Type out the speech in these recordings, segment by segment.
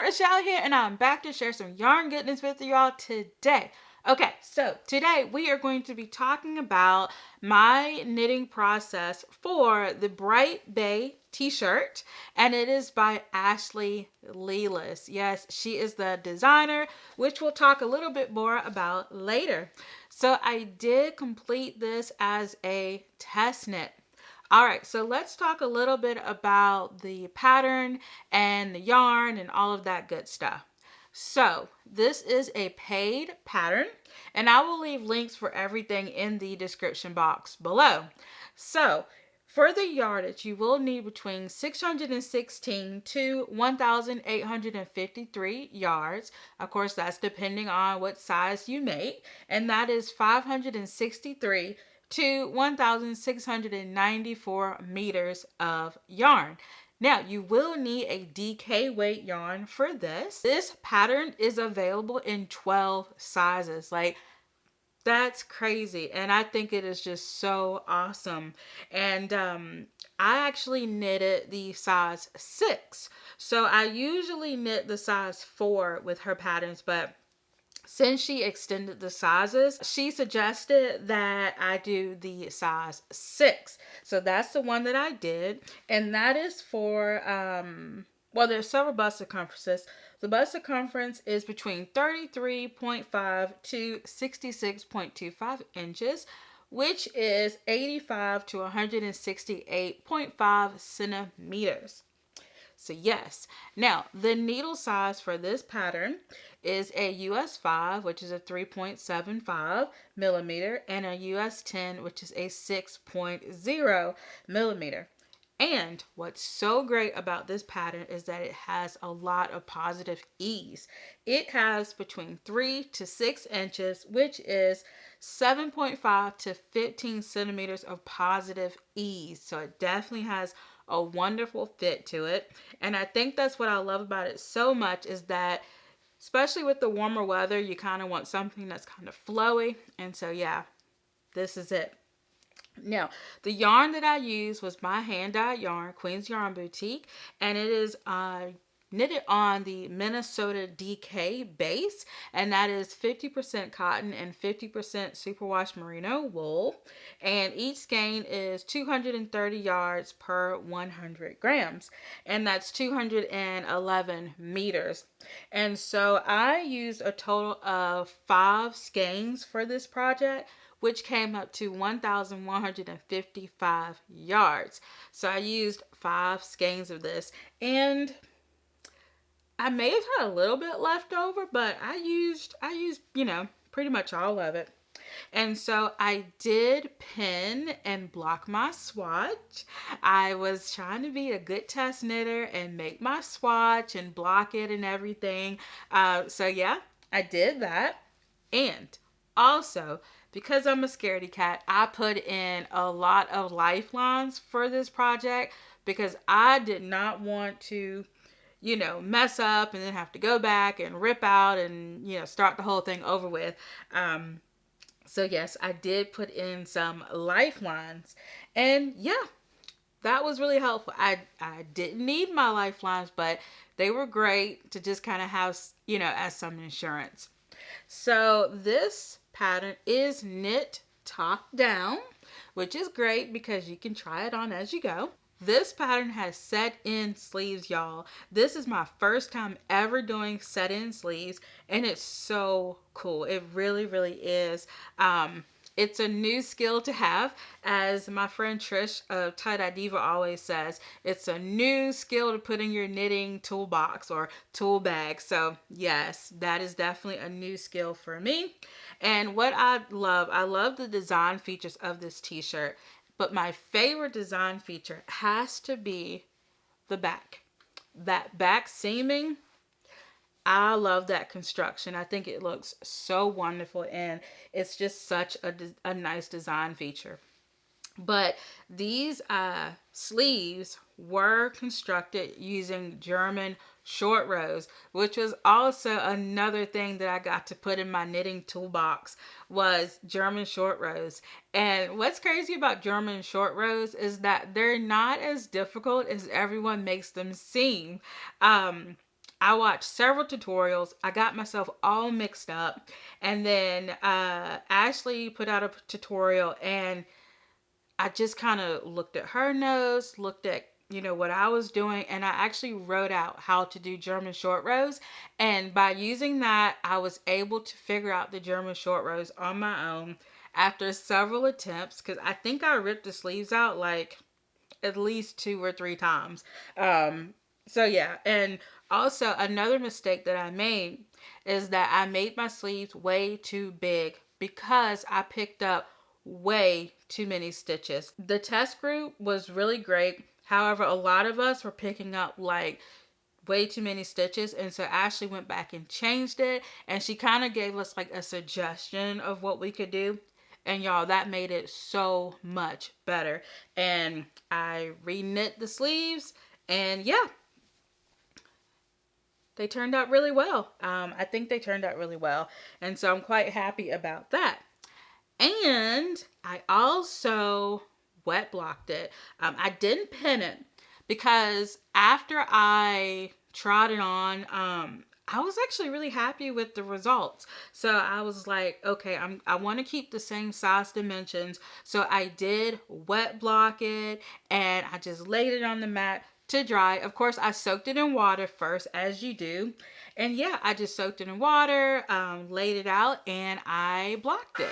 Rochelle here, and I'm back to share some yarn goodness with you all today. Okay, so today we are going to be talking about my knitting process for the Brightbay t-shirt, and it is by Ashley Lillis. Yes, she is the designer, which we'll talk a little bit more about later. So I did complete this as a test knit. All right, so let's talk a little bit about the pattern and the yarn and all of that good stuff. So this is a paid pattern, and I will leave links for everything in the description box below. So for the yardage, you will need between 616 to 1,853 yards. Of course, that's depending on what size you make, and that is 563 to 1,694 meters of yarn. Now, you will need a DK weight yarn for this. This pattern is available in 12 sizes. Like, that's crazy. And I think it is just so awesome. And I actually knitted the size 6. So I usually knit the size 4 with her patterns, but since she extended the sizes, she suggested that I do the size 6. So that's the one that I did. And that is for, well, there's several bust circumferences. The bust circumference is between 33.5 to 66.25 inches, which is 85 to 168.5 centimeters. So yes, now the needle size for this pattern is a US 5, which is a 3.75 millimeter, and a US 10, which is a 6.0 millimeter. And what's so great about this pattern is that it has a lot of positive ease. It has between 3 to 6 inches, which is 7.5 to 15 centimeters of positive ease. So it definitely has a wonderful fit to it. And I think that's what I love about it so much, is that especially with the warmer weather, you kind of want something that's kind of flowy. And so yeah, this is it. Now, the yarn that I used was my hand-dyed yarn, Queen's Yarn Boutique, and it is knitted on the Minnesota DK base, and that is 50% cotton and 50% superwash merino wool, and each skein is 230 yards per 100 grams, and that's 211 meters. And so I used a total of 5 skeins for this project, which came up to 1,155 yards. So I used 5 skeins of this, and I may have had a little bit left over, but I used, you know, pretty much all of it. And so I did pin and block my swatch. I was trying to be a good test knitter and make my swatch and block it and everything. So yeah, I did that. And also, because I'm a scaredy cat, I put in a lot of lifelines for this project because I did not want to, you know, mess up and then have to go back and rip out and, you know, start the whole thing over with. So yes, I did put in some lifelines, and yeah, that was really helpful. I didn't need my lifelines, but they were great to just kind of have, you know, as some insurance. So this pattern is knit top down, which is great because you can try it on as you go. This pattern has set-in sleeves, y'all. This is my first time ever doing set-in sleeves, and it's so cool. It really, really is. It's a new skill to have. As my friend Trish of Tie-Dye Diva always says, it's a new skill to put in your knitting toolbox or tool bag. So yes, that is definitely a new skill for me. And what I love the design features of this t-shirt. But my favorite design feature has to be the back. That back seaming, I love that construction. I think it looks so wonderful, and it's just such a nice design feature. But these sleeves were constructed using German short rows, which was also another thing that I got to put in my knitting toolbox, was German short rows. And what's crazy about German short rows is that they're not as difficult as everyone makes them seem. I watched several tutorials. I got myself all mixed up. And then Ashley put out a tutorial, and I just kind of looked at her notes, looked at, what I was doing, and I actually wrote out how to do German short rows. And by using that, I was able to figure out the German short rows on my own after several attempts, because I think I ripped the sleeves out like at least 2 or 3 times. So yeah, and also another mistake that I made is that I made my sleeves way too big because I picked up way too many stitches. The test group was really great. However, a lot of us were picking up like way too many stitches, and so Ashley went back and changed it, and she kind of gave us like a suggestion of what we could do. And y'all, that made it so much better. And I reknit the sleeves, and yeah, they turned out really well. I think they turned out really well. And so I'm quite happy about that. And I also wet blocked it. I didn't pin it because after I tried it on, I was actually really happy with the results. So I was like, okay, I want to keep the same size dimensions. So I did wet block it, and I just laid it on the mat to dry. Of course, I soaked it in water first, as you do. And yeah, I just soaked it in water, laid it out, and I blocked it.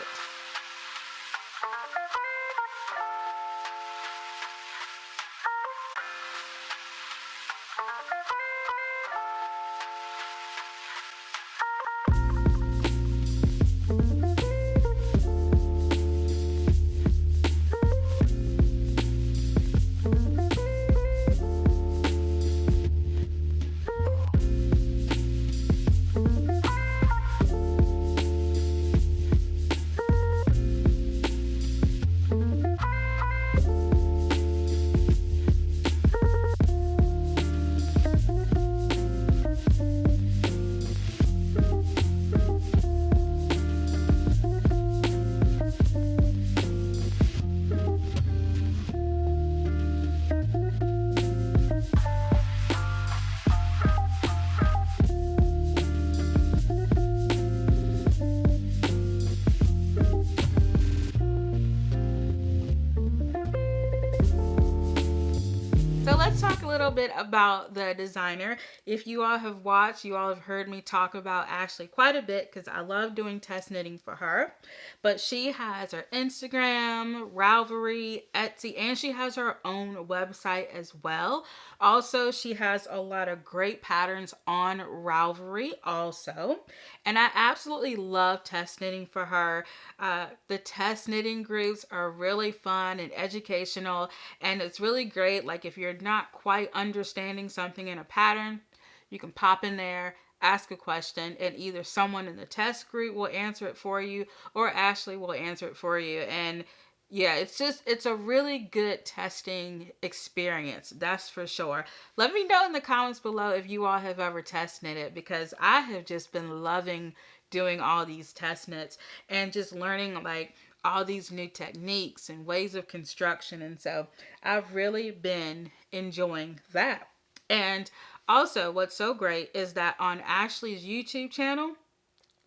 So let's talk a little bit about the designer. If you all have watched, you all have heard me talk about Ashley quite a bit because I love doing test knitting for her. But she has her Instagram, Ravelry, Etsy, and she has her own website as well. Also, she has a lot of great patterns on Ravelry also. And I absolutely love test knitting for her. The test knitting groups are really fun and educational, and it's really great. Like if you're not quite understanding something in a pattern, you can pop in there, ask a question, and either someone in the test group will answer it for you or Ashley will answer it for you. And yeah, it's a really good testing experience, that's for sure. Let me know in the comments below if you all have ever test knitted, because I have just been loving doing all these test knits and just learning like all these new techniques and ways of construction. And so I've really been enjoying that. And also what's so great is that on Ashley's YouTube channel,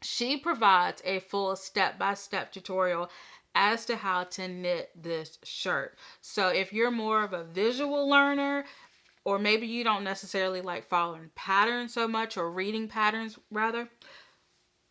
she provides a full step-by-step tutorial as to how to knit this shirt. So if you're more of a visual learner, or maybe you don't necessarily like following patterns so much, or reading patterns rather,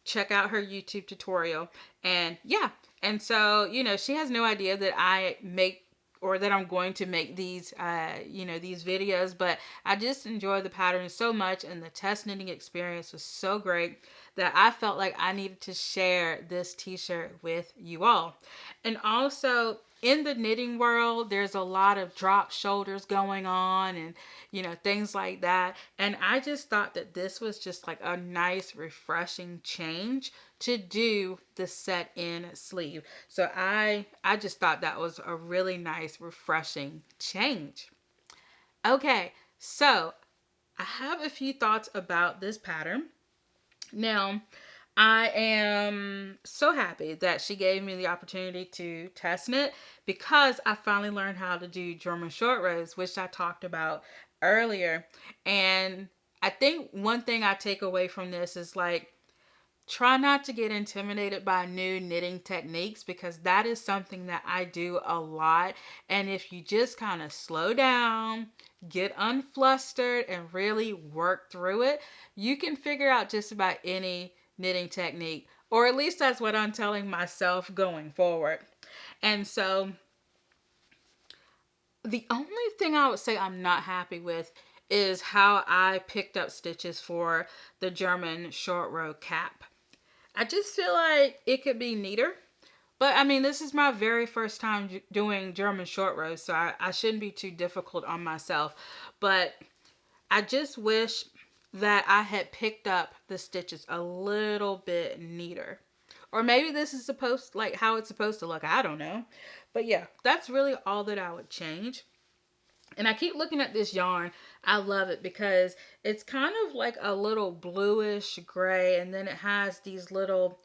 check out her YouTube tutorial. And yeah, and so, she has no idea that I make or that I'm going to make these, these videos, but I just enjoy the patterns so much, and the test knitting experience was so great that I felt like I needed to share this t-shirt with you all. And also, in the knitting world, there's a lot of drop shoulders going on and, things like that. And I just thought that this was just like a nice, refreshing change to do the set in sleeve. So I just thought that was a really nice, refreshing change. Okay, so I have a few thoughts about this pattern. Now, I am so happy that she gave me the opportunity to test knit, because I finally learned how to do German short rows, which I talked about earlier. And I think one thing I take away from this is like, try not to get intimidated by new knitting techniques, because that is something that I do a lot. And if you just kind of slow down, get unflustered, and really work through it, you can figure out just about any knitting technique. Or at least that's what I'm telling myself going forward. And so the only thing I would say I'm not happy with is how I picked up stitches for the German short row cap. I just feel like it could be neater. But I mean, this is my very first time doing German short rows, so I shouldn't be too difficult on myself. But I just wish that I had picked up the stitches a little bit neater. Or maybe this is supposed, like how it's supposed to look. I don't know. But yeah, that's really all that I would change. And I keep looking at this yarn. I love it because it's kind of like a little bluish gray, and then it has these little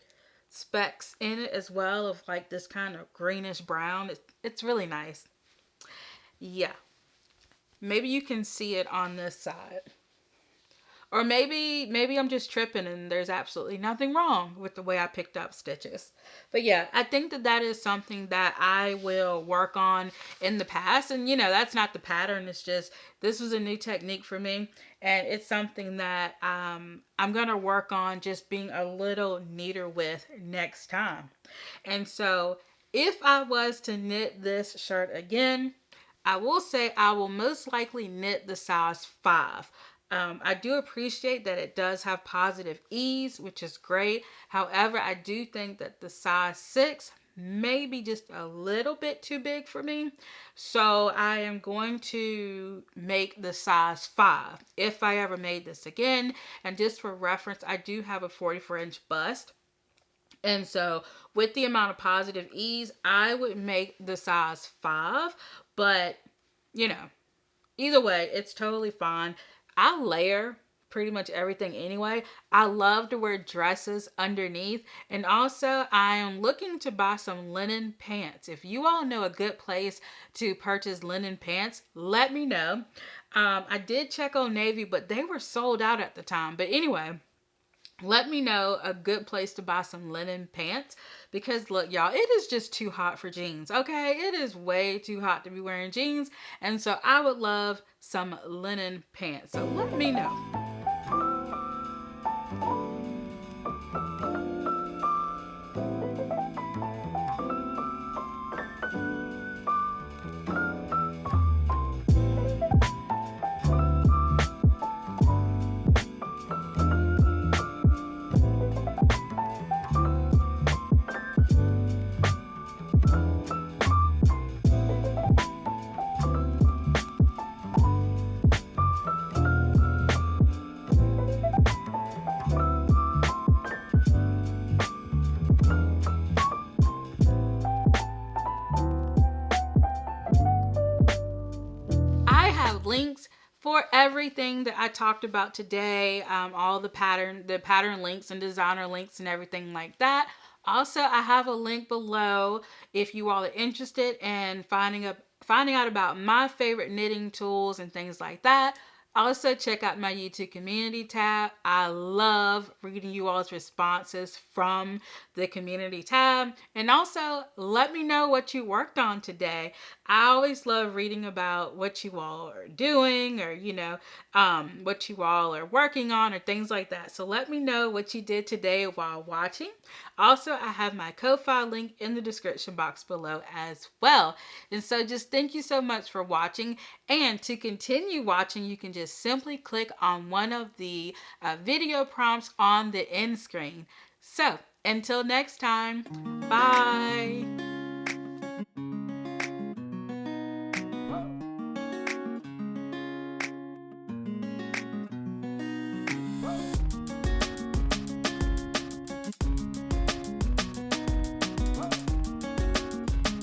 specks in it as well of like this kind of greenish brown. It's really nice. Yeah. Maybe you can see it on this side. Or maybe I'm just tripping and there's absolutely nothing wrong with the way I picked up stitches. But yeah, I think that is something that I will work on in the past. And you know, that's not the pattern. It's just, this was a new technique for me. And it's something that I'm going to work on just being a little neater with next time. And so if I was to knit this shirt again, I will say I will most likely knit the size 5. I do appreciate that it does have positive ease, which is great. However, I do think that the size 6 may be just a little bit too big for me. So I am going to make the size 5 if I ever made this again. And just for reference, I do have a 44-inch bust. And so with the amount of positive ease, I would make the size 5. But, you know, either way, it's totally fine. I layer pretty much everything anyway. I love to wear dresses underneath. And also, I am looking to buy some linen pants. If you all know a good place to purchase linen pants, let me know. I did check on Navy, but they were sold out at the time. But anyway, let me know a good place to buy some linen pants, because look, y'all, it is just too hot for jeans, okay? It is way too hot to be wearing jeans, and so I would love some linen pants, so let me know. Links for everything that I talked about today, all the pattern links and designer links and everything like that. Also, I have a link below if you all are interested in finding out about my favorite knitting tools and things like that. Also, check out my YouTube community tab. I love reading you all's responses from the community tab. And also, let me know what you worked on today. I always love reading about what you all are doing, or, you know, what you all are working on or things like that. So let me know what you did today while watching. Also, I have my Ko-Fi link in the description box below as well. And so just thank you so much for watching. And to continue watching, you can just simply click on one of the video prompts on the end screen. So until next time, bye.